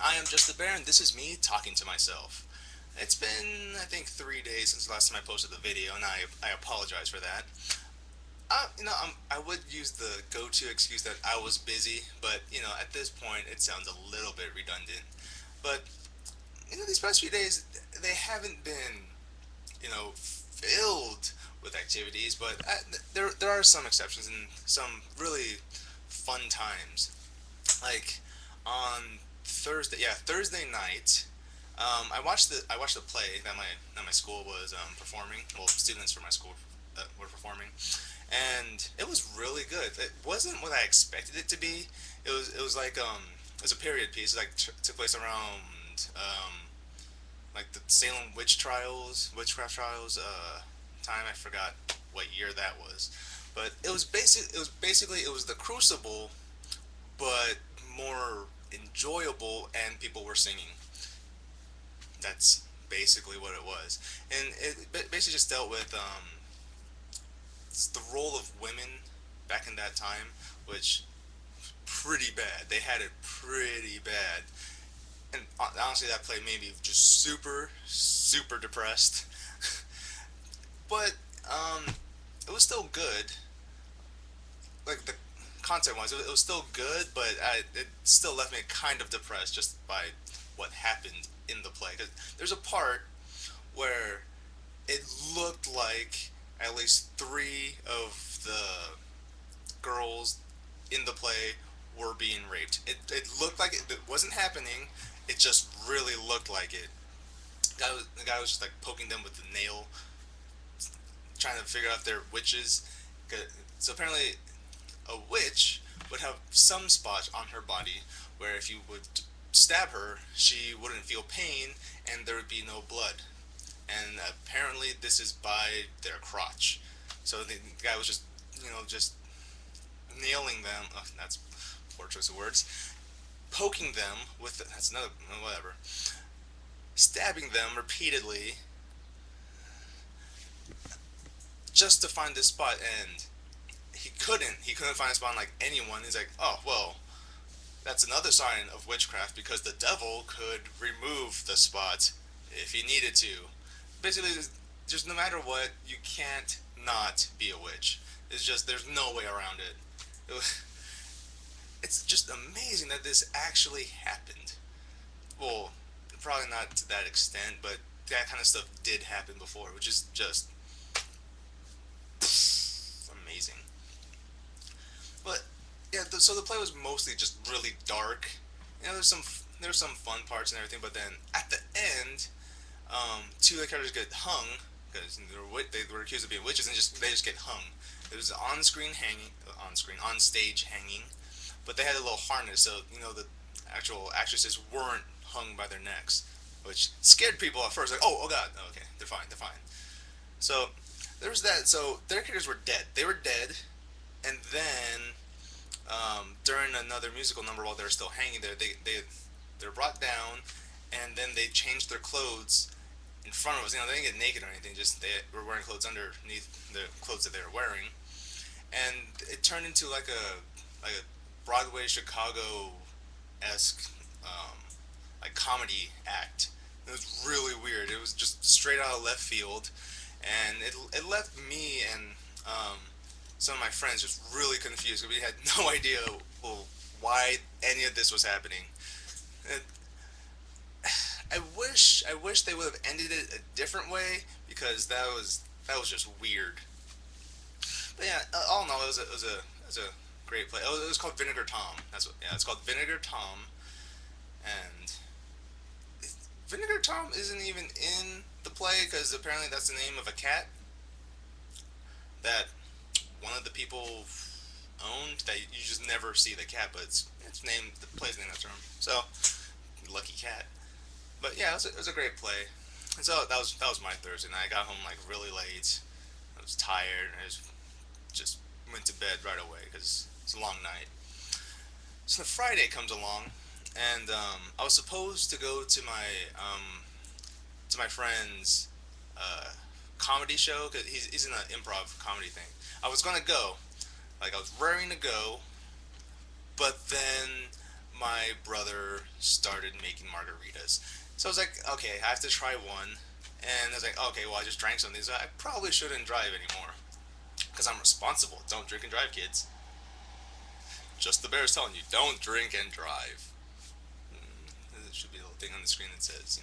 I am just the bear, and this is me talking to myself. It's been, I think, 3 days since the last time I posted the video, and I apologize for that. I would use the go-to excuse that I was busy, but at this point, it sounds a little bit redundant. But these past few days, they haven't been, filled with activities, but there are some exceptions and some really fun times. Like on Thursday night. I watched the play that my school was performing. Well, students from my school were performing, and it was really good. It wasn't what I expected it to be. It was a period piece. It took place around like the Salem witchcraft trials. Time I forgot what year that was, but it was the Crucible, but more enjoyable, and people were singing. That's basically what it was, and it basically just dealt with the role of women back in that time, which pretty bad. They had it pretty bad, and honestly, that play made me just super super depressed. But it was still good. Like the content wise, it was still good, but it still left me kind of depressed just by what happened in the play. Cause there's a part where it looked like at least three of the girls in the play were being raped. It looked like it wasn't happening. It just really looked like it. The guy was just like poking them with the nail, trying to figure out if they're witches. So apparently, a witch would have some spots on her body where if you would stab her, she wouldn't feel pain and there would be no blood. And apparently, this is by their crotch. So the guy was just nailing them. Oh, that's poor choice of words. Poking them with that's another whatever. Stabbing them repeatedly just to find this spot, and he couldn't find a spot on like anyone. He's like, oh well, that's another sign of witchcraft because the devil could remove the spot if he needed to. Basically, just no matter what, you can't not be a witch. It's just there's no way around it. It's just amazing that this actually happened. Well, probably not to that extent, but that kind of stuff did happen before, which is just amazing. But yeah, so the play was mostly just really dark. There's some fun parts and everything, but then at the end, two of the characters get hung because they were accused of being witches, and they just get hung. It was on stage hanging, but they had a little harness, so the actual actresses weren't hung by their necks, which scared people at first. Like, oh god, okay, they're fine. So there was that. So their characters were dead. They were dead, and then during another musical number while they were still hanging there, they're brought down, and then they changed their clothes in front of us. They didn't get naked or anything. Just they were wearing clothes underneath the clothes that they were wearing, and it turned into like a Broadway Chicago esque like comedy act. It was really weird. It was just straight out of left field, and it left me and some of my friends just really confused because we had no idea, well, why any of this was happening. It, I wish they would have ended it a different way because that was just weird. But yeah, all in all, it was a great play. It was called Vinegar Tom. It's called Vinegar Tom, and Vinegar Tom isn't even in the play because apparently that's the name of a cat that one of the people owned. That you just never see the cat, but it's named the play's named after him. So lucky cat. But yeah, it was a great play. And so that was my Thursday night. I got home like really late. I was tired. Just went to bed right away because it's a long night. So the Friday comes along, and I was supposed to go to my friend's comedy show because he's in an improv comedy thing. I was gonna go, like I was raring to go, but then my brother started making margaritas. So I was like, okay, I have to try one. And I was like, okay, well, I just drank some of these. I probably shouldn't drive anymore because I'm responsible. Don't drink and drive, kids. Just the bear's telling you, don't drink and drive. There should be a little thing on the screen that says,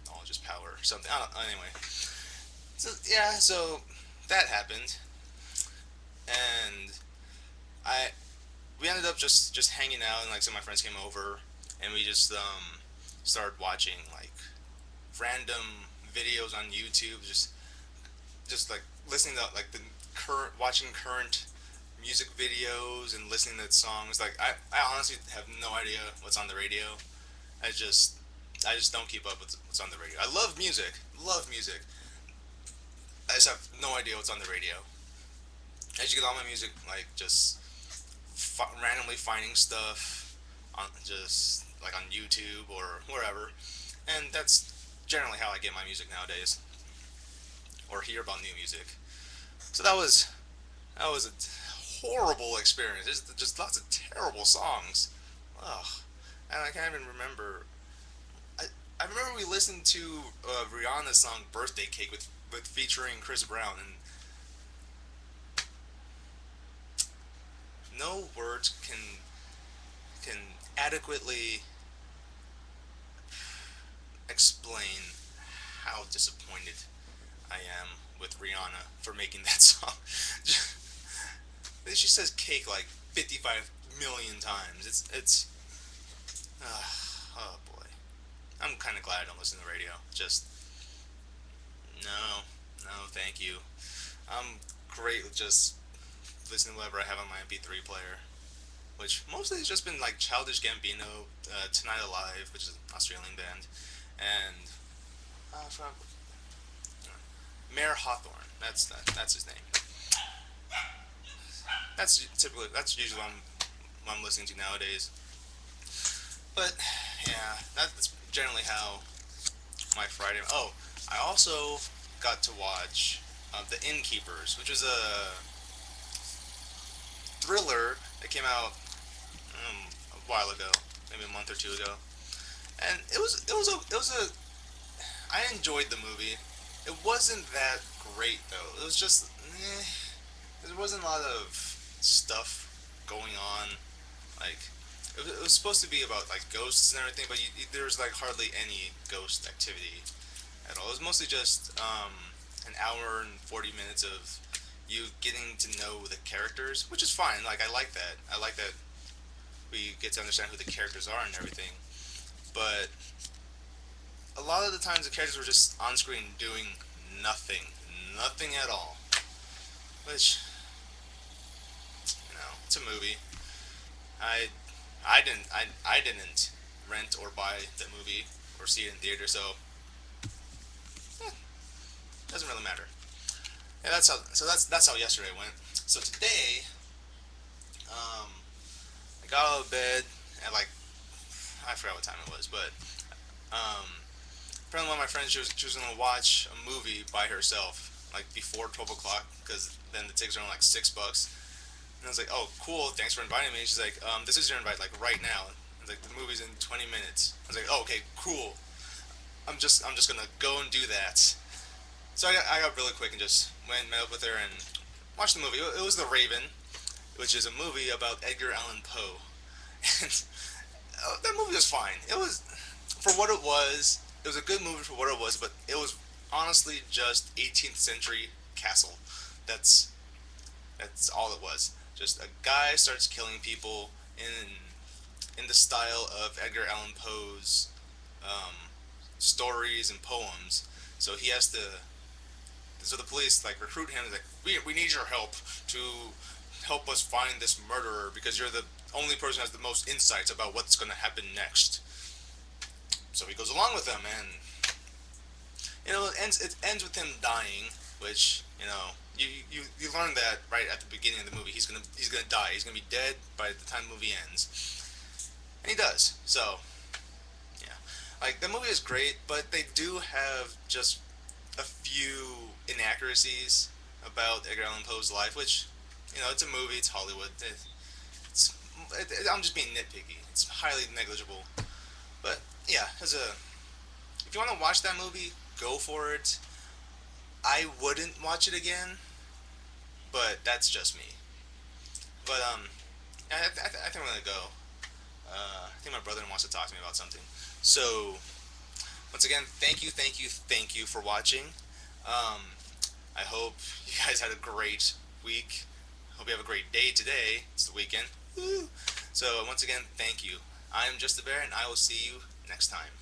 knowledge is power or something. I don't, anyway, so yeah, so that happened, and I we ended up just hanging out, and like some of my friends came over, and we just started watching like random videos on YouTube, just like listening to like the current watching current music videos and listening to songs. Like I honestly have no idea what's on the radio. I just I just don't keep up with what's on the radio. I love music. I just have no idea what's on the radio. I just get all my music like just randomly finding stuff on just like on YouTube or wherever, and that's generally how I get my music nowadays or hear about new music. So that was a horrible experience. There's just lots of terrible songs. Ugh, and I can't even remember. I I remember we listened to Rihanna's song "Birthday Cake" with featuring Chris Brown, and no words can adequately explain how disappointed I am with Rihanna for making that song. She says cake like 55 million times. Oh boy. I'm kind of glad I don't listen to the radio. Just no, no, thank you. I'm great with just listening to whatever I have on my MP3 player, which mostly has just been like Childish Gambino, Tonight Alive, which is an Australian band, and from Mayor Hawthorne. That's his name. That's usually what I'm listening to nowadays. But yeah, that's generally how my Friday. Oh, I also got to watch The Innkeepers, which was a thriller that came out a while ago, maybe a month or two ago, and it was a I enjoyed the movie. It wasn't that great though. It was just there wasn't a lot of stuff going on. Like it was supposed to be about like ghosts and everything, but there was like hardly any ghost activity at all. It was mostly just an hour and 40 minutes of you getting to know the characters, which is fine. Like I like that. I like that we get to understand who the characters are and everything. But a lot of the times the characters were just on screen doing nothing, nothing at all. Which it's a movie. I I didn't rent or buy the movie or see it in theater, so it doesn't really matter. Yeah, that's how yesterday went. So today, um, I got out of bed at like I forgot what time it was, but apparently one of my friends she was gonna watch a movie by herself like before 12 o'clock because then the tickets are only like $6. And I was like, oh, cool, thanks for inviting me. She's like, this is your invite, like right now. I was like, the movie's in 20 minutes. I was like, oh, okay, cool. I'm just gonna go and do that. So I got really quick and just went and met up with her and watched the movie. It was The Raven, which is a movie about Edgar Allan Poe. And that movie was fine. It was for what it was. It was a good movie for what it was, but it was honestly just 18th century castle. That's that's all it was. Just a guy starts killing people in the style of Edgar Allan Poe's um, stories and poems. So he has to. So the police like recruit him. Like we need your help to help us find this murderer because you're the only person who has the most insights about what's going to happen next. So he goes along with them, and it ends with him dying, which you learn that right at the beginning of the movie. He's gonna die. He's gonna be dead by the time the movie ends, and he does. So yeah, like the movie is great, but they do have just a few inaccuracies about Edgar Allan Poe's life, which it's a movie, it's Hollywood. It's I'm just being nitpicky. It's highly negligible. But yeah, as a if you want to watch that movie, go for it. I wouldn't watch it again, but that's just me. But I think I'm gonna go. I think my brother wants to talk to me about something. So once again, thank you for watching. Um, I hope you guys had a great week. Hope you have a great day today. It's the weekend. Woo! So once again, thank you. I'm Just a Bear, and I will see you next time.